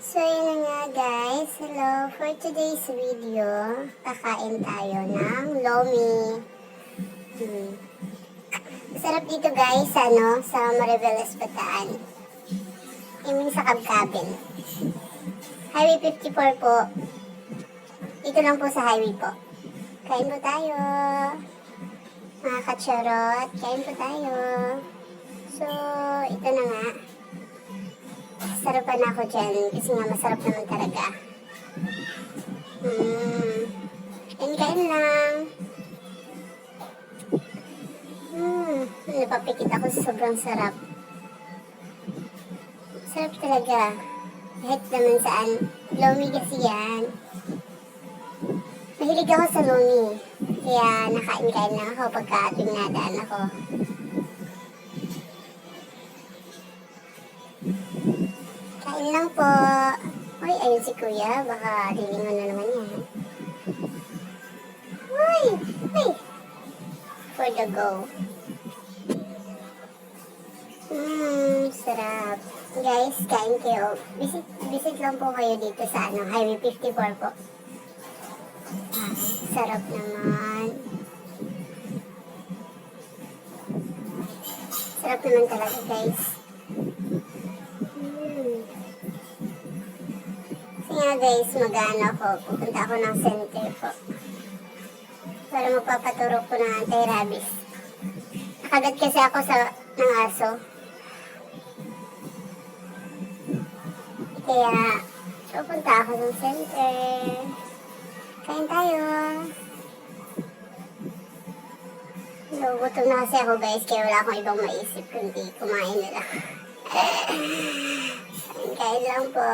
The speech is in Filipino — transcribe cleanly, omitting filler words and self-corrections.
So, yun na nga guys. Hello. For today's video, kakain tayo ng lomi. Sarap dito guys, sa Mariveles Bataan. I mean sa Kabkabin. Highway 54 po. Dito lang po sa highway po. Kain po tayo. Mga kacharot, kain po tayo. So, ito na nga. Sarapan ako dyan kasi nga masarap naman talaga. Kain lang. Napapikit ako sa sobrang sarap. Sarap talaga. Kahit naman saan. Lomi kasi yan. Mahilig ako sa lomi. Kaya nakain-kain lang ako pagka tuwing nadaan ako. Kain lang po. Uy, ayun si kuya. Baka lilingon na naman yan. Uy! Uy! For the go. Sarap. Guys, kain kayo. Visit lang po kayo dito sa Highway 54 po. Sarap naman. Sarap naman talaga guys. Kasi nga guys, mag-ano ako. Pupunta ako ng center po. Para magpapaturo ko ng anti-rabies. Nakagat kasi ako ng aso. Kaya, pupunta ako ng center. Kain tayo. Gutom na kasi ako guys, kaya wala akong ibang maisip kundi kumain na lang. Kain lang po.